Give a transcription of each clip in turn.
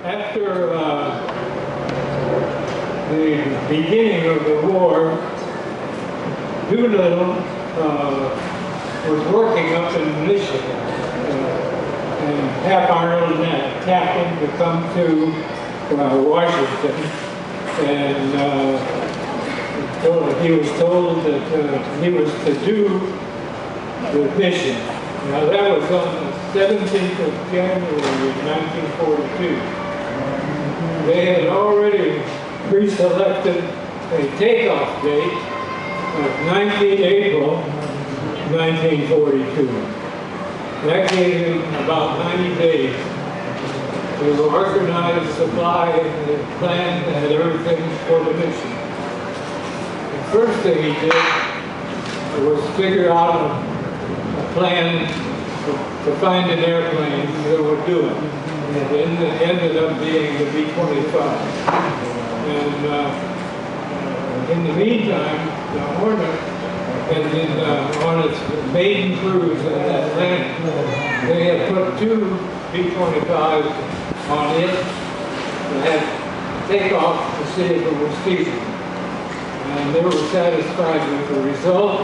After the beginning of the war, Doolittle was working up in Michigan and Hap Arnold tapped him to come to Washington, and he was told that he was to do the mission. Now that was on the 17th of January 1942. They had already pre-selected a takeoff date of 19 April 1942. That gave him about 90 days to organize, supply, and plan and everything for the mission. The first thing he did was figure out a plan to find an airplane that would do it. And it ended up being the B-25. And in the meantime, the Hornet had been on its maiden cruise in Atlantic. They had put 2 B-25s on it and had takeoff to see if it was feasible. And they were satisfied with the result.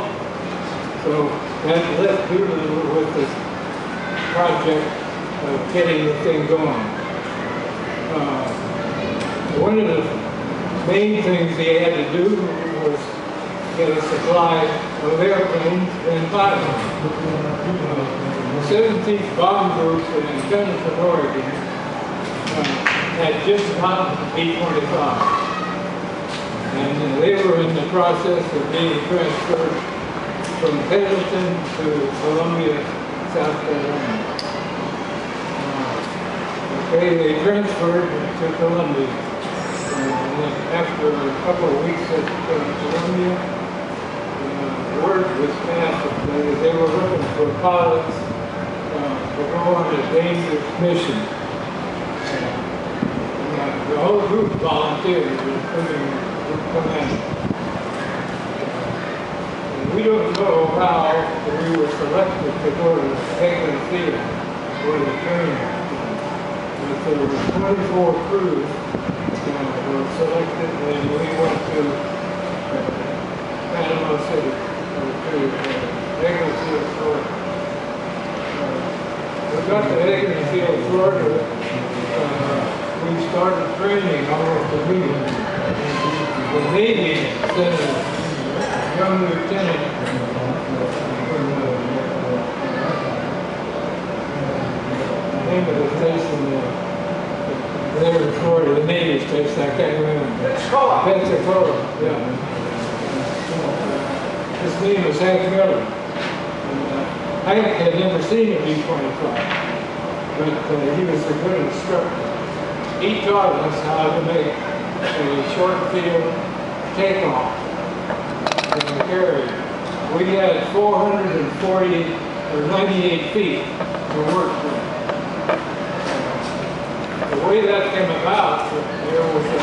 So that left Doolittle with the project of getting the thing going. One of the main things he had to do was get a supply of airplanes and pilots. The 17th Bomb Group in Pendleton, Oregon had just gotten B-25. And they were in the process of being transferred from Pendleton to Columbia, South Carolina. They transferred to Columbia. And after a couple of weeks at Columbia, word was passed that they were looking for pilots to go on a dangerous mission. The whole group volunteered, including group commander. We don't know how we were selected to go to Callahan Field for the training. But there were 24 crews were selected, and we went to Panama City, to Callahan Field, Florida. We got to Callahan Field, Florida. We started training almost immediately. The Navy sent a young lieutenant from the name of the station there in Florida, the Navy station, I can't remember. Pensacola, yeah. His name was Hank Miller. Hank had never seen a B-25, but he was a good instructor. He taught us how to make a short field takeoff in the carrier. We had 440 or 98 feet to work with. The way that came about, there was a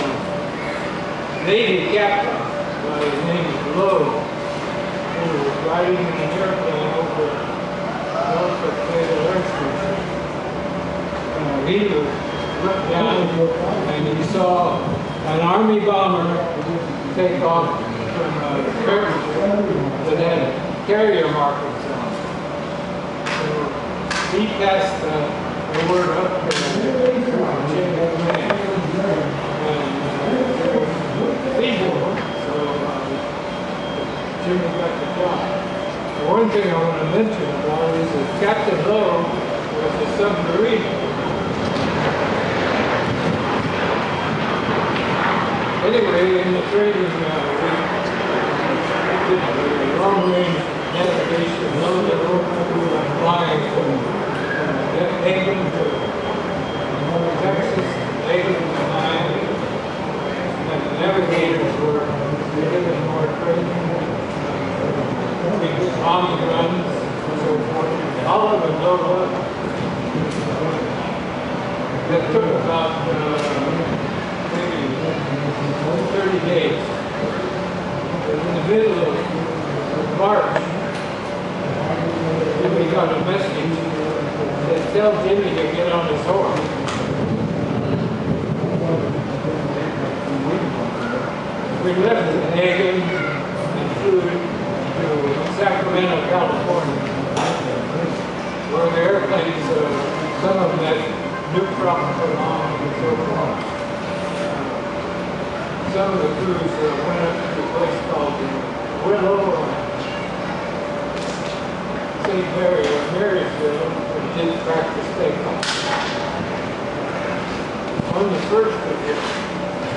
Navy captain by the name of Lowe who was riding in an airplane over Norfolk Naval Air Station. He looked down and he saw an Army bomber take off from Prairie that had carrier markings on it. So he passed the word up to the chain of command. And it was feasible, so Jimmy got the job. The one thing I want to mention about is that Captain Lowe was a submarine. Anyway, in the training, we did long-range navigation, flying from Aiken to Texas, Aiken to Miami, and the navigators were given more training, bombing runs, and so forth. All of it loaded up. That took about 30 days. In the middle of March, Jimmy got a message that tell Jimmy to left Hagen and flew to Sacramento, California, where the airplanes, some of them had new prop put on and so forth. Some of the crews went up to a place called Willow, St. Mary, or Marysville, and did practice takeoff. On the 1st of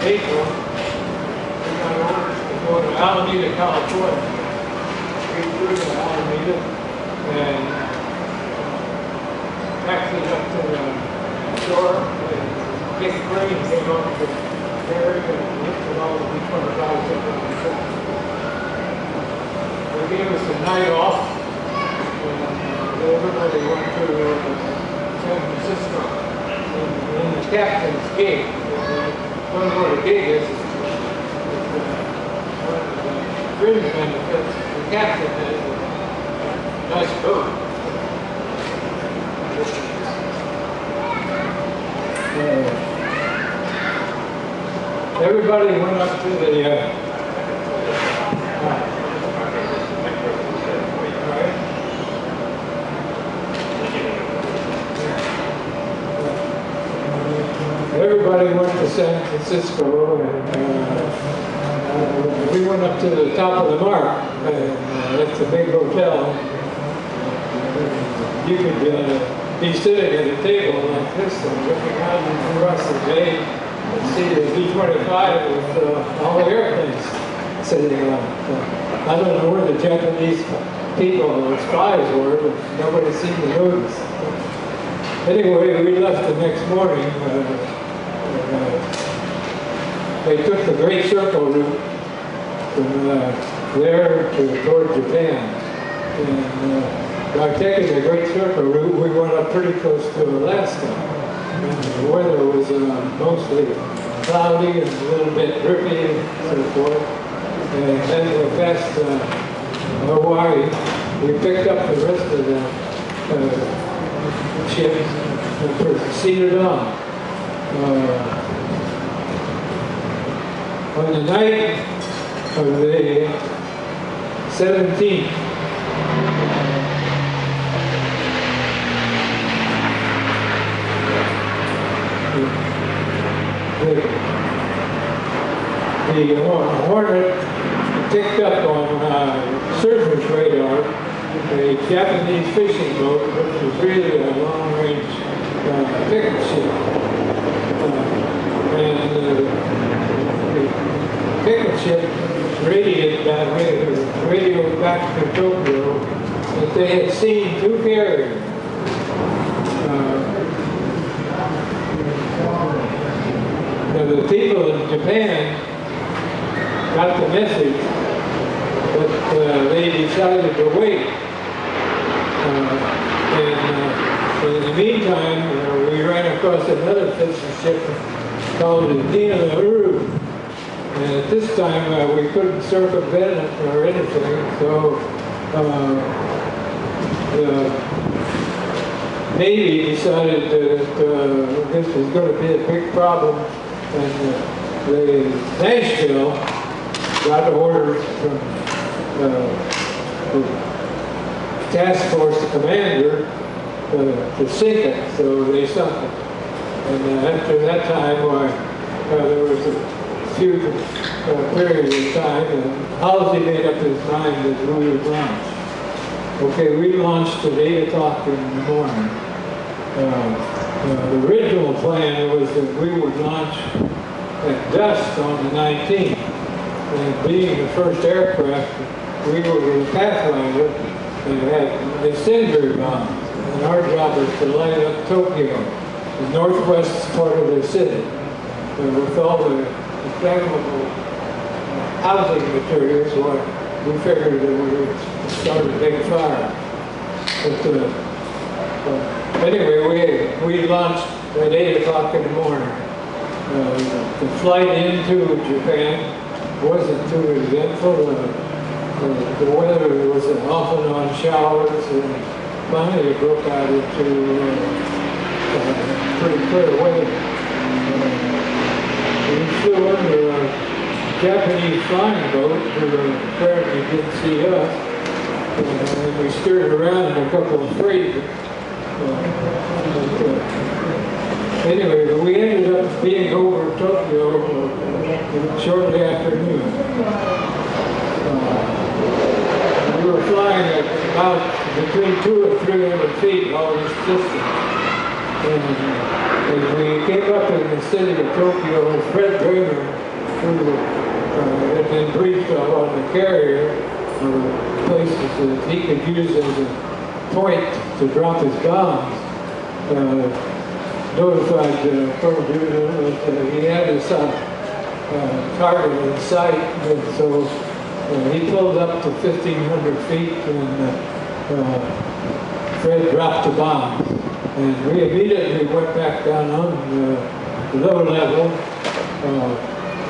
April, we got orders to go to Alameda, California. We flew to Alameda and taxied up to the shore. And big plane came over to Prairie and lifted all the B-25s up on the shore. They gave us a night off. Everybody went to San Francisco. In the captain's gate, one of the gate is one of the fringe benefits. The captain has a nice boat. Everybody went up to the everybody went to San Francisco, and we went up to the top of the Mark, and that's a big hotel. You could be sitting at a table like this and looking out across the bay and see the B-25 with all the airplanes sitting on it. I don't know where the Japanese people or spies were, but nobody seemed to notice. Anyway, we left the next morning. They took the Great Circle route from there toward Japan. And by taking the Great Circle route, we went up pretty close to Alaska. And the weather was mostly cloudy and a little bit drippy and so forth. And then we passed Hawaii. We picked up the rest of the ships and proceeded on. On the night of the 17th, the Hornet picked up on surface radar a Japanese fishing boat, which was really a long-range picnic ship. And the picnic ship radioed back to Tokyo that they had seen two carriers. The people in Japan got the message, but they decided to wait. In the meantime, we ran across another fishing ship called the Doolittle. And at this time, we couldn't circumvent it or anything, so the Navy decided that this was going to be a big problem, and the Nashville got orders from the task force commander to sink it, so they sunk it. And after that time, there was a few period of time, and Halsey made up his mind that we would launch. Okay, we launched at 8 o'clock in the morning. The original plan was that we would launch at dusk on the 19th. And being the first aircraft, we were with Pathfinder and had incendiary bombs. And our job was to light up Tokyo, the northwest part of the city, with all the flammable housing materials. We figured that we would start a big fire. But anyway, we launched at 8 o'clock in the morning. The flight into Japan wasn't too eventful. The weather was off and on showers, and finally it broke out into pretty clear weather. We flew under Japanese flying boat who apparently didn't see us. And we steered around in a couple of freighters. Anyway, we ended up being over Tokyo shortly after noon. We were flying at about between 200 and 300 feet all this distance. And as we came up in the city of Tokyo, Fred Prairie, who had been briefed on the carrier, places that he could use as a point to drop his bombs, notified Colonel Doolittle that he had his target in sight, and so he pulled up to 1,500 feet and Fred dropped the bomb. And we immediately went back down on the low level,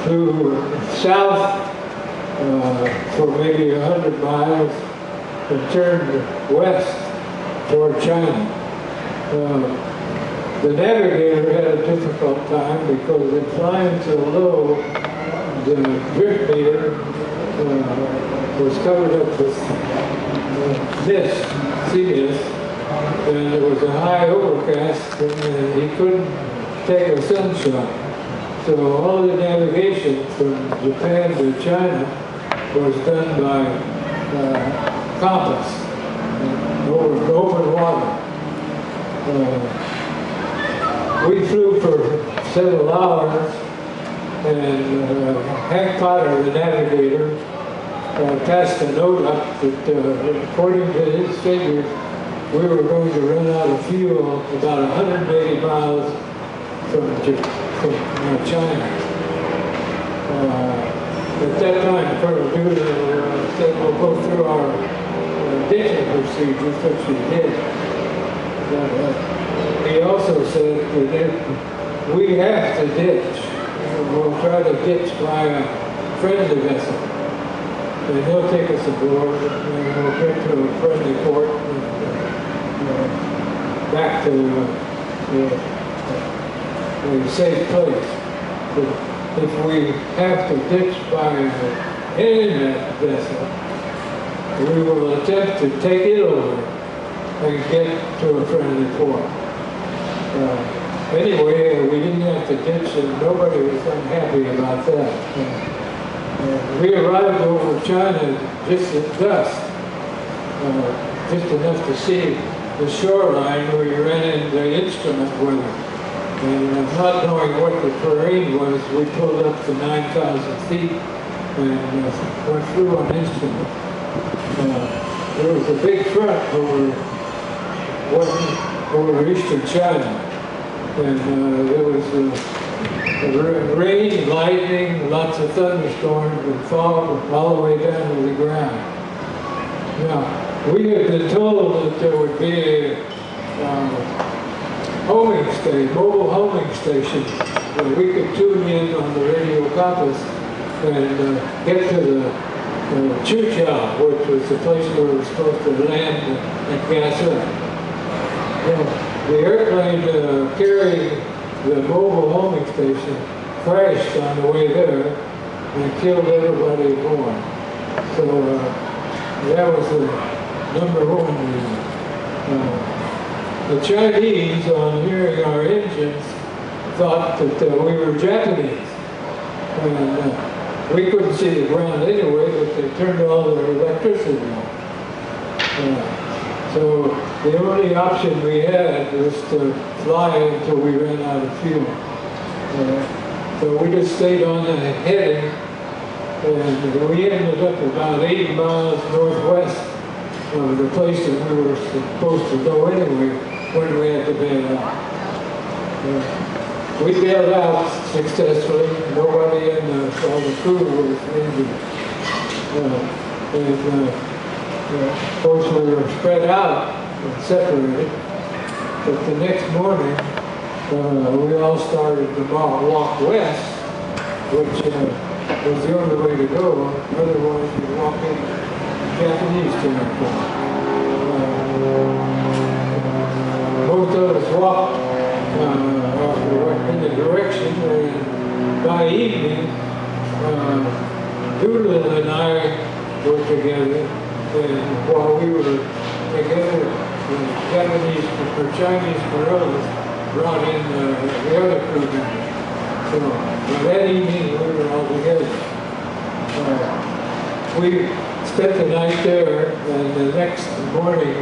flew south for maybe 100 miles and turned west toward China. The navigator had a difficult time because in flying so low, the drift meter was covered up with mist, sea mist, and there was a high overcast and he couldn't take a sunshot. So all the navigation from Japan to China was done by compass over open water. We flew for several hours, and Hank Potter, the navigator, passed a note up that according to his figures, we were going to run out of fuel about 180 miles from China. At that time, Colonel Doolittle said we'll go through our ditching procedures, which we did. He also said that if we have to ditch, we'll try to ditch by a friendly vessel. And he'll take us aboard, and we'll get to a friendly port and back to a safe place. But if we have to ditch by any vessel, we will attempt to take it over and get to a friendly port. Anyway, we didn't have to ditch, and nobody was unhappy about that. We arrived over China just at dusk, just enough to see the shoreline where we ran into instrument weather. And not knowing what the terrain was, we pulled up to 9,000 feet and went through on instrument. There was a big front over eastern China. And there was rain, lightning, lots of thunderstorms, and fog all the way down to the ground. Now, we had been told that there would be a mobile homing station where we could tune in on the radio compass and get to the Chuchao, which was the place where we were supposed to land and gas up. The airplane carrying the mobile homing station crashed on the way there and killed everybody aboard. So that was the number one reason. The Chinese, on hearing our engines, thought that we were Japanese. And we couldn't see the ground anyway, but they turned all their electricity on. So the only option we had was to fly until we ran out of fuel. So we just stayed on the heading, and we ended up about 80 miles northwest of the place that we were supposed to go anyway when we had to bail out. We bailed out successfully. Nobody in all the crew was injured. Of course, we were spread out and separated, but the next morning we all started to walk west, which was the only way to go. Otherwise, you'd walk in Japanese territory. Most of us walked in the direction, and by evening, Doolittle and I worked together, and while we were together, the Japanese or Chinese guerrillas brought in the other crew members. So that evening we were all together. We spent the night there, and the next morning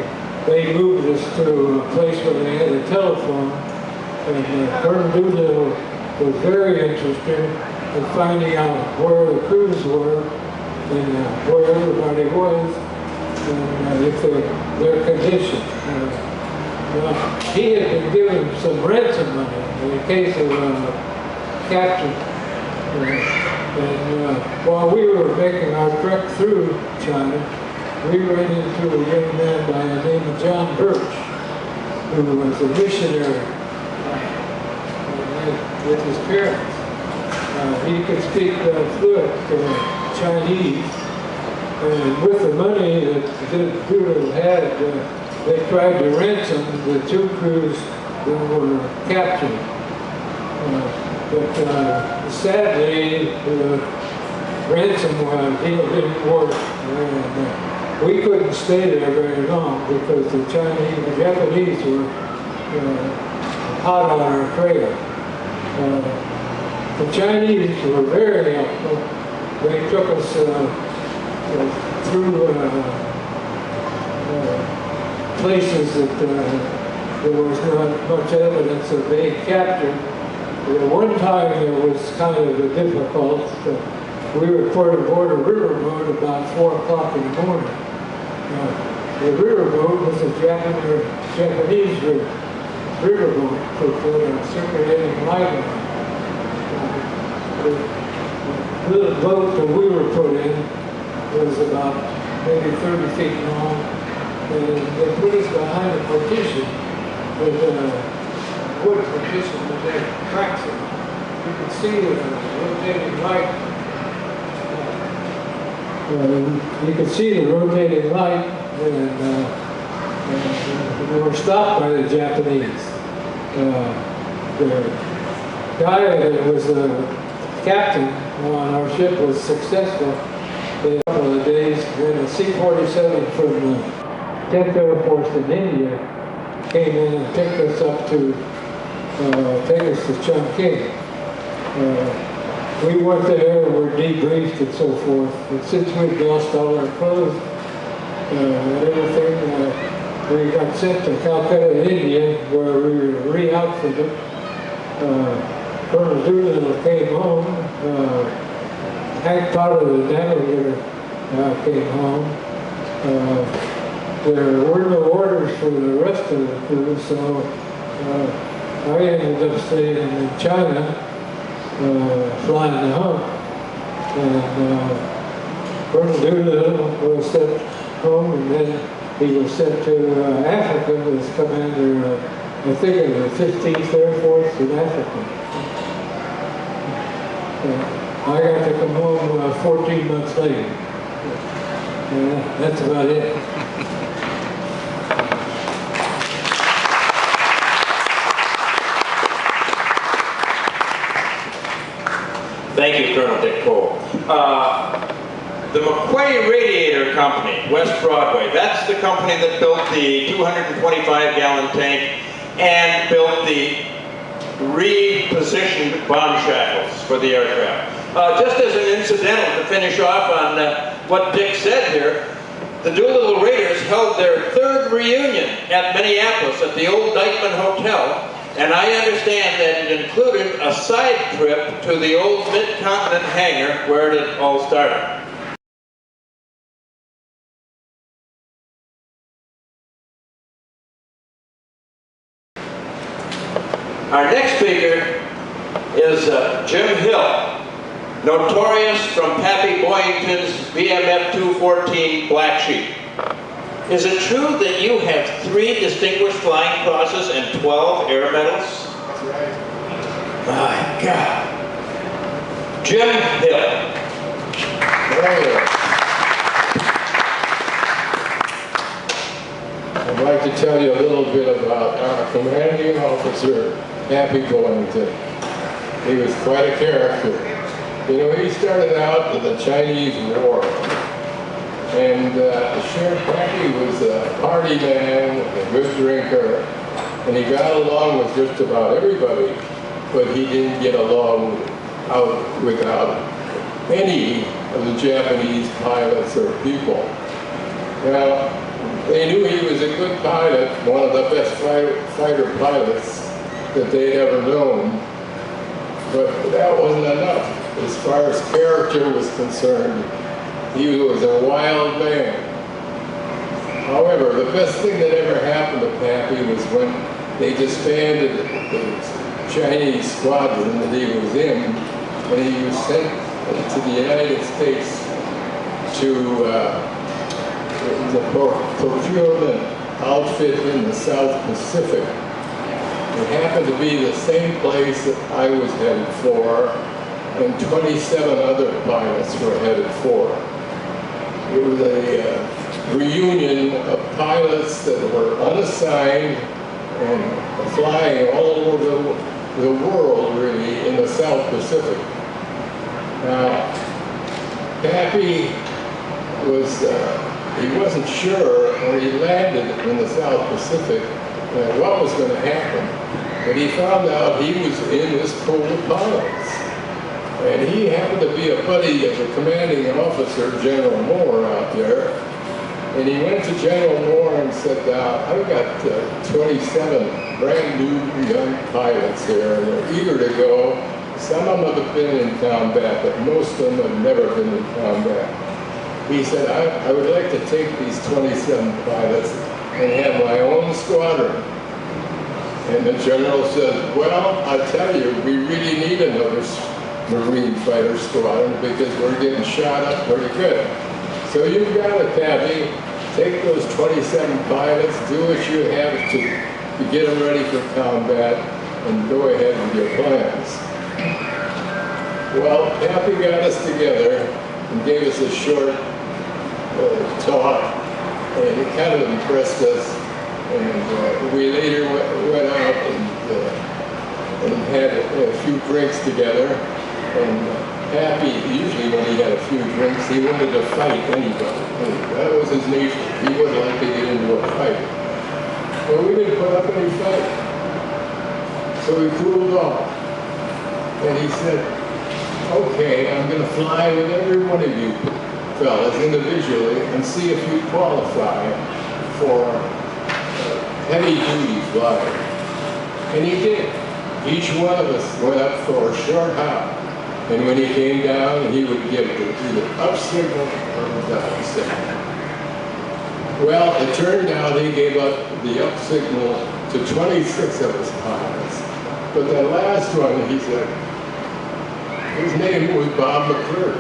they moved us to a place where they had a telephone, and Colonel Doolittle was very interested in finding out where the crews were and where everybody was and if their condition. He had been given some ransom money in the case of capture. While we were making our trek through China, we ran into a young man by the name of John Birch, who was a missionary with his parents. He could speak fluent Chinese, and with the money that Doolittle had, they tried to ransom the two crews that were captured. But sadly, the ransom deal didn't work, and we couldn't stay there very long because the Japanese were hot on our trail. The Chinese were very helpful. They took us through places that there was not much evidence of being captured. One time there was kind of a difficult. We were port of Border Riverboat about 4 o'clock in the morning. The riverboat was a Japanese riverboat with a circulating light. The little boat that we were put in was about maybe 30 feet long, and they put us behind a partition with a wood partition that had cracks in it. You could see the rotating light. You could see the rotating light, and we were stopped by the Japanese. The guy that was the captain on our ship was successful in a couple of days, when a C-47 from the 10th Air Force in India came in and picked us up to take us to Chongqing. We went there, were debriefed and so forth, and since we'd lost all our clothes and everything, we got sent to Calcutta, India, where we were re-outfitted. Colonel Doolittle came home. Hank Potter, the navigator, came home. There were no orders for the rest of the crew, so I ended up staying in China, flying the hump. And Colonel Doolittle was sent home, and then he was sent to Africa as commander, I think, of the 15th Air Force in Africa. I got to come home 14 months later. That's about it. Thank you, Colonel Dick Cole. The McQuay Radiator Company, West Broadway, that's the company that built the 225-gallon tank and built the repositioned bomb shackles for the aircraft. Just as an incidental to finish off on what Dick said here, the Doolittle Raiders held their 3rd reunion at Minneapolis at the old Dyckman Hotel, and I understand that it included a side trip to the old Mid-Continent hangar where it all started. Our next speaker is Jim Hill, notorious from Pappy Boyington's BMF 214 Black Sheep. Is it true that you have 3 distinguished flying crosses and 12 air medals? That's right. My God. Jim Hill. I'd like to tell you a little bit about our commanding officer, Pappy Boyington. He was quite a character. You know, he started out in the Chinese War. And Sheriff Pappy was a party man, a good drinker, and he got along with just about everybody, but he didn't get along without any of the Japanese pilots or people. Now, they knew he was a good pilot, one of the best fighter pilots that they'd ever known, but that wasn't enough. As far as character was concerned, he was a wild man. However, the best thing that ever happened to Pappy was when they disbanded the Chinese squadron that he was in, and he was sent to the United States to the procurement outfit in the South Pacific. It happened to be the same place that I was headed for, and 27 other pilots were headed for. It was a reunion of pilots that were unassigned and flying all over the world, really, in the South Pacific. Now, Pappy was, he wasn't sure when he landed in the South Pacific what was going to happen, but he found out he was in this pool of pilots. And he happened to be a buddy of the commanding officer, General Moore, out there. And he went to General Moore and said, I've got 27 brand new young pilots here, and they're eager to go. Some of them have been in combat, but most of them have never been in combat. He said, I would like to take these 27 pilots and have my own squadron. And the general said, well, I tell you, we really need another Marine fighter squadron because we're getting shot up pretty good. So you've got it, Pappy. Take those 27 pilots, do what you have to get them ready for combat, and go ahead with your plans. Well, Pappy got us together and gave us a short talk, and it kind of impressed us. And we later went out and had a few drinks together. And Pappy, usually when he had a few drinks, he wanted to fight anybody. That was his nature. He wouldn't like to get into a fight. Well, we didn't put up any fight. So we cooled off. And he said, okay, I'm going to fly with every one of you fellas individually and see if you qualify for heavy-duty flying. And he did. Each one of us went up for a short hop. And when he came down, he would give the up signal or the down signal. Well, it turned out he gave up the up signal to 26 of his pilots. But the last one, he said, his name was Bob McClure.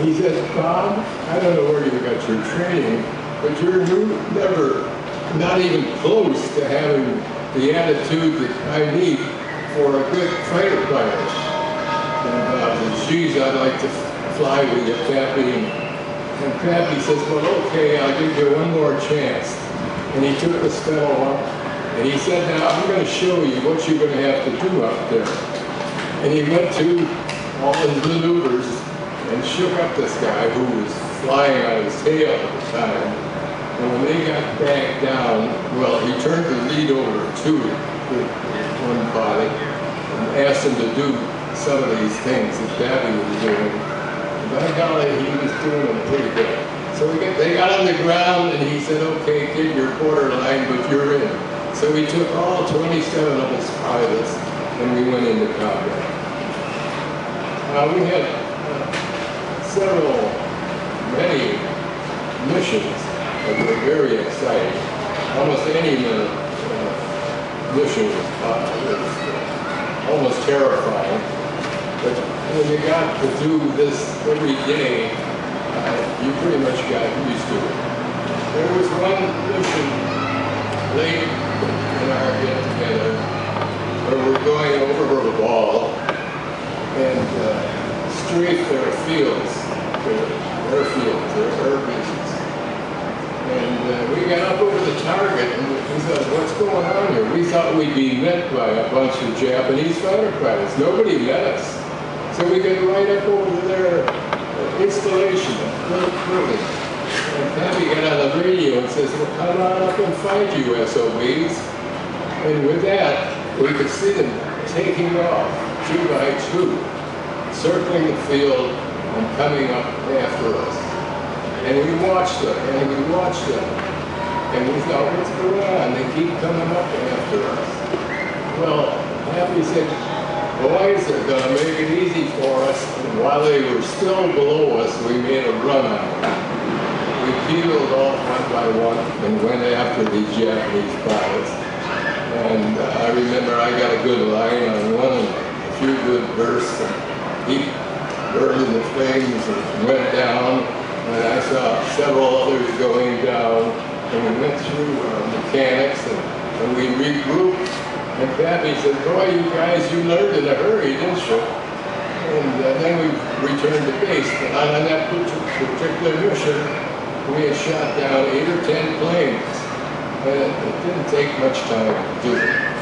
He said, Bob, I don't know where you got your training, but you're never, not even close to having the attitude that I need for a good fighter pilot. And geez, I'd like to fly with you, Pappy. And Pappy says, well, okay, I'll give you one more chance. And he took the fellow up, and he said, now, I'm going to show you what you're going to have to do up there. And he went to all his maneuvers and shook up this guy who was flying on his tail at the time. And when they got back down, well, he turned the lead over to one pilot and asked him to do some of these things that Pappy was doing. And by golly, he was doing them pretty good. So they got on the ground, and he said, okay, kid, you're borderline, but you're in. So we took all 27 of his pilots, and we went into combat. We had many missions that were very exciting. Almost any mission was almost terrifying. But when you got to do this every day, you pretty much got used to it. There was one mission late in our get-together where we're going over the wall and strafe their fields, their air bases. And we got up over the target and we said, what's going on here? We thought we'd be met by a bunch of Japanese fighter pilots. Nobody met us. So we got right up over to their installation at Prairie. And Pappy got on the radio and says, well, come on up and find you SOBs. And with that, we could see them taking off 2 by 2, circling the field and coming up after us. And we watched them, and we watched them. And we thought, what's going on? They keep coming up after us. Well, Pappy said, boys, they're going to make it easy for us. And while they were still below us, we made a run on them. We peeled off one by one and went after these Japanese pilots. And I remember I got a good line on one and a few good bursts. And he burned in the flames and went down. And I saw several others going down. And we went through mechanics and we regrouped. And Pappy said, boy, you guys, you learned in a hurry, didn't you? And then we returned to base. But on that particular mission, we had shot down 8 or 10 planes. And it didn't take much time to do it.